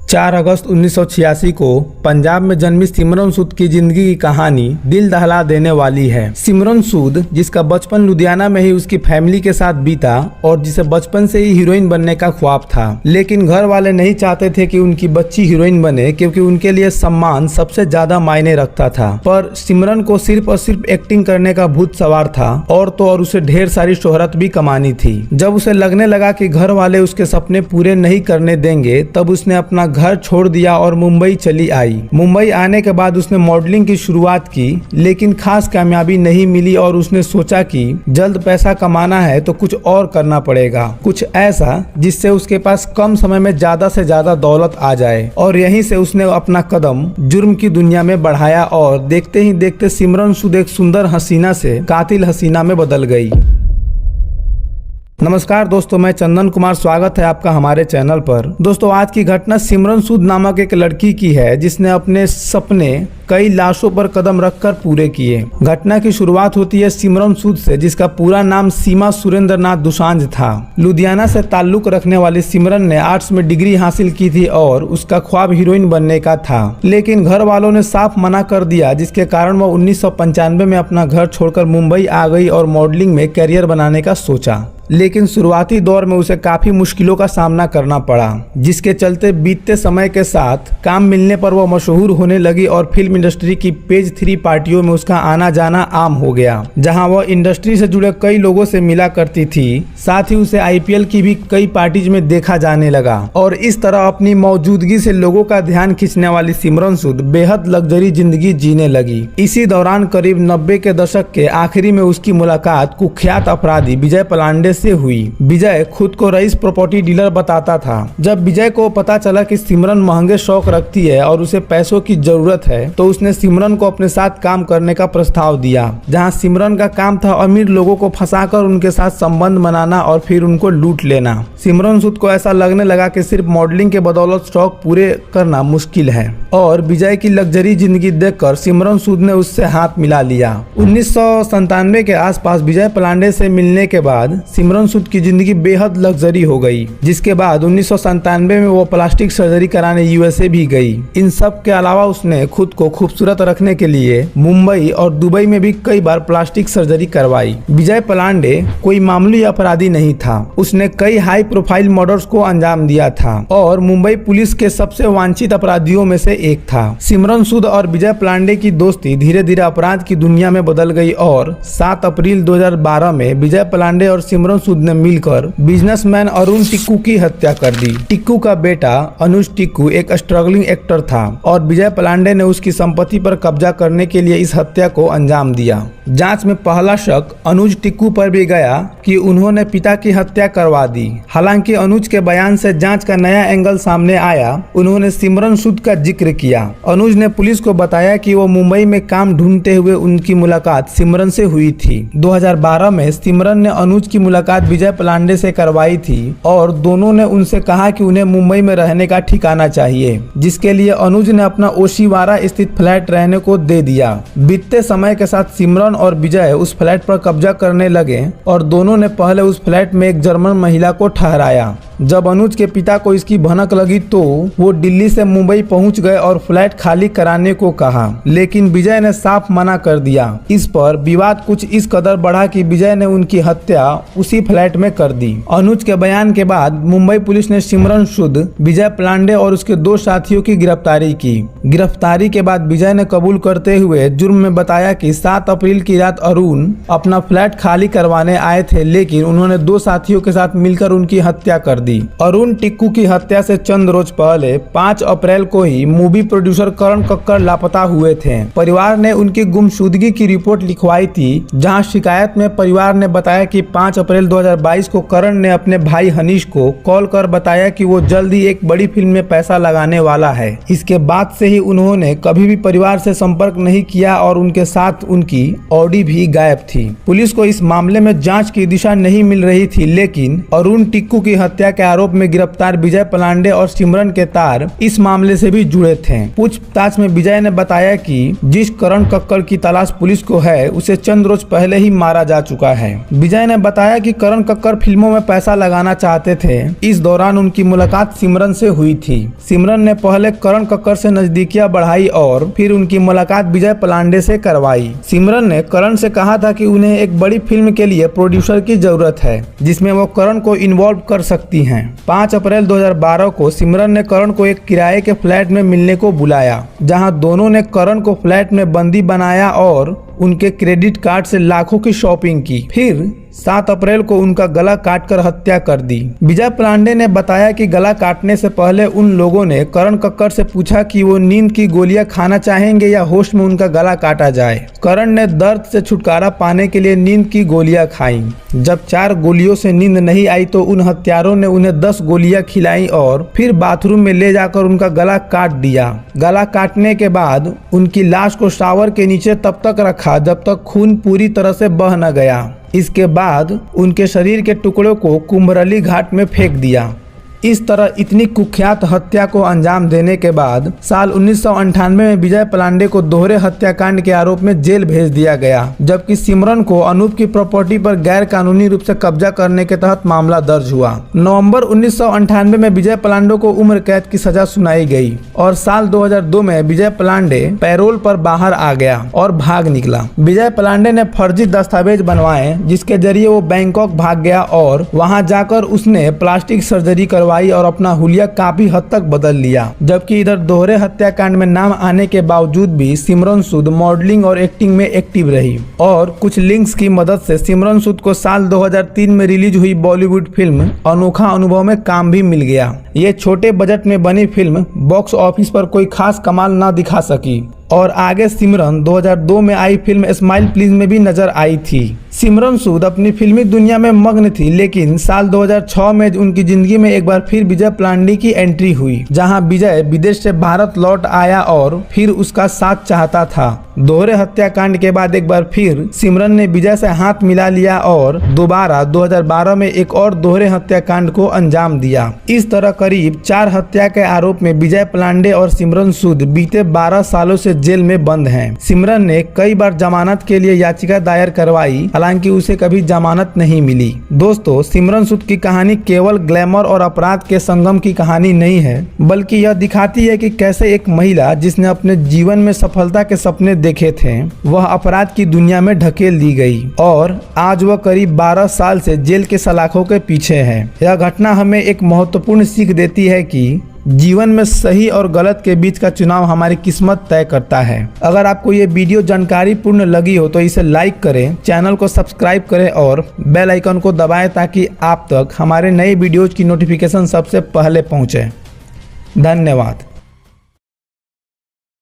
4 अगस्त 1986 को पंजाब में जन्मी सिमरन सूद की जिंदगी की कहानी दिल दहला देने वाली है। सिमरन सूद, जिसका बचपन लुधियाना में ही उसकी फैमिली के साथ बीता और जिसे बचपन से ही हीरोइन बनने का ख्वाब था, लेकिन घर वाले नहीं चाहते थे कि उनकी बच्ची हीरोइन बने, क्योंकि उनके लिए सम्मान सबसे ज्यादा मायने रखता था। पर सिमरन को सिर्फ और सिर्फ एक्टिंग करने का भूत सवार था और तो और उसे ढेर सारी शोहरत भी कमानी थी। जब उसे लगने लगा कि घर वाले उसके सपने पूरे नहीं करने देंगे, तब उसने अपना घर छोड़ दिया और मुंबई चली आई। मुंबई आने के बाद उसने मॉडलिंग की शुरुआत की, लेकिन खास कामयाबी नहीं मिली और उसने सोचा कि जल्द पैसा कमाना है तो कुछ और करना पड़ेगा, कुछ ऐसा जिससे उसके पास कम समय में ज्यादा से ज्यादा दौलत आ जाए। और यहीं से उसने अपना कदम जुर्म की दुनिया में बढ़ाया और देखते ही देखते सिमरन सूद एक सुंदर हसीना से कातिल हसीना में बदल गई। नमस्कार दोस्तों, मैं चंदन कुमार, स्वागत है आपका हमारे चैनल पर। दोस्तों, आज की घटना सिमरन सूद नामक एक लड़की की है जिसने अपने सपने कई लाशों पर कदम रखकर पूरे किए। घटना की शुरुआत होती है सिमरन सूद से, जिसका पूरा नाम सीमा सुरेंद्र नाथ दुसांझ था। लुधियाना से ताल्लुक रखने वाली सिमरन ने आर्ट्स में डिग्री हासिल की थी और उसका ख्वाब हीरोइन बनने का था, लेकिन घर वालों ने साफ मना कर दिया, जिसके कारण वह 1995 में अपना घर छोड़कर मुंबई आ गई और मॉडलिंग में करियर बनाने का सोचा। लेकिन शुरुआती दौर में उसे काफी मुश्किलों का सामना करना पड़ा, जिसके चलते बीतते समय के साथ काम मिलने पर वह मशहूर होने लगी और फिल्म इंडस्ट्री की पेज 3 पार्टियों में उसका आना जाना आम हो गया, जहां वह इंडस्ट्री से जुड़े कई लोगों से मिला करती थी। साथ ही उसे आईपीएल की भी कई पार्टीज में देखा जाने लगा और इस तरह अपनी मौजूदगी से लोगों का ध्यान खींचने वाली सिमरन सूद बेहद लग्जरी जिंदगी जीने लगी। इसी दौरान करीब 90 के दशक के आखिरी में उसकी मुलाकात कुख्यात अपराधी विजय पलांडे से हुई। विजय खुद को रईस प्रॉपर्टी डीलर बताता था। जब विजय को पता चला कि सिमरन महंगे शौक रखती है और उसे पैसों की जरूरत है, तो उसने सिमरन को अपने साथ काम करने का प्रस्ताव दिया, जहां सिमरन का काम था अमीर लोगों को फंसाकर उनके साथ संबंध बनाना और फिर उनको लूट लेना। सिमरन सूद को ऐसा लगने लगा कि सिर्फ मॉडलिंग के बदौलत शौक पूरे करना मुश्किल है और विजय की लग्जरी जिंदगी देखकर सिमरन सूद ने उससे हाथ मिला लिया। 1997 के आसपास विजय पलांडे से मिलने के बाद सिमरन सूद की जिंदगी बेहद लग्जरी हो गई, जिसके बाद 1997 में वो प्लास्टिक सर्जरी कराने यूएसए भी गई। इन सब के अलावा उसने खुद को खूबसूरत रखने के लिए मुंबई और दुबई में भी कई बार प्लास्टिक सर्जरी करवाई। विजय पलांडे कोई मामूली अपराधी नहीं था, उसने कई हाई प्रोफाइल मर्डर्स को अंजाम दिया था और मुंबई पुलिस के सबसे वांछित अपराधियों में से एक था। सिमरन सूद और विजय पलांडे की दोस्ती धीरे धीरे अपराध की दुनिया में बदल गई और 7 अप्रैल 2012 में विजय पलांडे और सिमरन सूद ने मिलकर बिजनेसमैन अरुण टिक्कू की हत्या कर दी। टिक्कू का बेटा अनुज टिक्कू एक स्ट्रगलिंग एक्टर था और विजय पलांडे ने उसकी संपत्ति पर कब्जा करने के लिए इस हत्या को अंजाम दिया। जांच में पहला शक अनुज टिक्कू पर भी गया कि उन्होंने पिता की हत्या करवा दी। हालांकि अनुज के बयान से जांच का नया एंगल सामने आया। उन्होंने सिमरन सूद का जिक्र किया। अनुज ने पुलिस को बताया कि वो मुंबई में काम ढूंढते हुए उनकी मुलाकात सिमरन से हुई थी। 2012 में सिमरन ने अनुज की मुलाकात विजय पलांडे से करवाई थी और दोनों ने उनसे कहा कि उन्हें मुंबई में रहने का ठिकाना चाहिए, जिसके लिए अनुज ने अपना ओशिवारा स्थित फ्लैट रहने को दे दिया। बीतते समय के साथ सिमरन और विजय उस फ्लैट पर कब्जा करने लगे और दोनों ने पहले उस फ्लैट में एक जर्मन महिला को ठहराया। जब अनुज के पिता को इसकी भनक लगी तो वो दिल्ली से मुंबई पहुंच गए और फ्लैट खाली कराने को कहा, लेकिन विजय ने साफ मना कर दिया। इस पर विवाद कुछ इस कदर बढ़ा कि विजय ने उनकी हत्या उसी फ्लैट में कर दी। अनुज के बयान के बाद मुंबई पुलिस ने सिमरन सूद, विजय पलांडे और उसके 2 साथियों की गिरफ्तारी की। गिरफ्तारी के बाद विजय ने कबूल करते हुए जुर्म में बताया कि 7 अप्रैल की रात अरुण अपना फ्लैट खाली करवाने आए थे, लेकिन उन्होंने 2 साथियों के साथ मिलकर उनकी हत्या कर दी। अरुण टिक्कू की हत्या से चंद रोज पहले 5 अप्रैल को ही मूवी प्रोड्यूसर करण कक्कड़ लापता हुए थे। परिवार ने उनकी गुमशुदगी की रिपोर्ट लिखवाई थी, जहां शिकायत में परिवार ने बताया कि 5 अप्रैल 2022 को करण ने अपने भाई हनीश को कॉल कर बताया कि वो जल्द ही एक बड़ी फिल्म में पैसा लगाने वाला है। इसके बाद से ही उन्होंने कभी भी परिवार से संपर्क नहीं किया और उनके साथ उनकी ऑडी भी गायब थी। पुलिस को इस मामले में जांच की दिशा नहीं मिल रही थी, लेकिन अरुण टिक्कू की हत्या के आरोप में गिरफ्तार विजय पलांडे और सिमरन के तार इस मामले से भी जुड़े थे। पूछताछ में विजय ने बताया कि जिस करण कक्कड़ की तलाश पुलिस को है उसे चंद रोज पहले ही मारा जा चुका है। विजय ने बताया कि करण कक्कड़ फिल्मों में पैसा लगाना चाहते थे। इस दौरान उनकी मुलाकात सिमरन से हुई थी। सिमरन ने पहले करण कक्कड़ से नजदीकियां बढ़ाई और फिर उनकी मुलाकात विजय पलांडे से करवाई। सिमरन ने करण से कहा था कि उन्हें एक बड़ी फिल्म के लिए प्रोड्यूसर की जरूरत है जिसमें वो करण को इन्वॉल्व कर सकती हैं। 5 अप्रैल 2012 को सिमरन ने करण को एक किराए के फ्लैट में मिलने को बुलाया, जहां दोनों ने करण को फ्लैट में बंदी बनाया और उनके क्रेडिट कार्ड से लाखों की शॉपिंग की। फिर 7 अप्रैल को उनका गला काटकर हत्या कर दी। विजय पलांडे ने बताया कि गला काटने से पहले उन लोगों ने करण कक्कड़ से पूछा कि वो नींद की गोलियां खाना चाहेंगे या होश में उनका गला काटा जाए। करण ने दर्द से छुटकारा पाने के लिए नींद की गोलियां खाई। जब 4 गोलियों से नींद नहीं आई तो उन हत्यारों ने उन्हें 10 गोलियां खिलाई और फिर बाथरूम में ले जाकर उनका गला काट दिया। गला काटने के बाद उनकी लाश को शावर के नीचे तब तक रखा जब तक खून पूरी तरह से बह न गया। इसके बाद उनके शरीर के टुकड़ों को कुम्भरली घाट में फेंक दिया। इस तरह इतनी कुख्यात हत्या को अंजाम देने के बाद साल 1998 में विजय पलांडे को दोहरे हत्याकांड के आरोप में जेल भेज दिया गया, जबकि सिमरन को अनूप की प्रॉपर्टी पर गैर कानूनी रूप से कब्जा करने के तहत मामला दर्ज हुआ। नवंबर 1998 में विजय पलांडे को उम्र कैद की सजा सुनाई गई और साल 2002 में विजय पलांडे पैरोल पर बाहर आ गया और भाग निकला। विजय पलांडे ने फर्जी दस्तावेज बनवाए जिसके जरिए वो बैंकॉक भाग गया और वहां जाकर उसने प्लास्टिक सर्जरी और अपना हुलिया काफी हद तक बदल लिया। जबकि इधर दोहरे हत्याकांड में नाम आने के बावजूद भी सिमरन सूद मॉडलिंग और एक्टिंग में एक्टिव रही और कुछ लिंक्स की मदद से सिमरन सूद को साल 2003 में रिलीज हुई बॉलीवुड फिल्म अनोखा अनुभव में काम भी मिल गया। ये छोटे बजट में बनी फिल्म बॉक्स ऑफिस पर कोई खास कमाल ना दिखा सकी और आगे सिमरन 2002 में आई फिल्म स्माइल प्लीज में भी नजर आई थी। सिमरन सूद अपनी फिल्मी दुनिया में मग्न थी, लेकिन साल 2006 में उनकी जिंदगी में एक बार फिर विजय पलांडे की एंट्री हुई, जहां विजय विदेश से भारत लौट आया और फिर उसका साथ चाहता था। दोहरे हत्याकांड के बाद एक बार फिर सिमरन ने विजय से हाथ मिला लिया और दोबारा 2012 में एक और दोहरे हत्याकांड को अंजाम दिया। इस तरह करीब 4 हत्या के आरोप में विजय पलांडे और सिमरन सूद बीते 12 सालों से जेल में बंद हैं। सिमरन ने कई बार जमानत के लिए याचिका दायर करवाई, हालांकि उसे कभी जमानत नहीं मिली। दोस्तों, सिमरन सूद की कहानी केवल ग्लैमर और अपराध के संगम की कहानी नहीं है, बल्कि यह दिखाती है कि कैसे एक महिला जिसने अपने जीवन में सफलता के सपने देखे थे, वह अपराध की दुनिया में ढकेल दी गई और आज वह करीब 12 साल से जेल के सलाखों के पीछे है। यह घटना हमें एक महत्वपूर्ण सीख देती है कि जीवन में सही और गलत के बीच का चुनाव हमारी किस्मत तय करता है। अगर आपको ये वीडियो जानकारी पूर्ण लगी हो तो इसे लाइक करें, चैनल को सब्सक्राइब करें और बेल आइकन को दबाएं ताकि आप तक हमारे नए वीडियोज की नोटिफिकेशन सबसे पहले पहुंचे। धन्यवाद।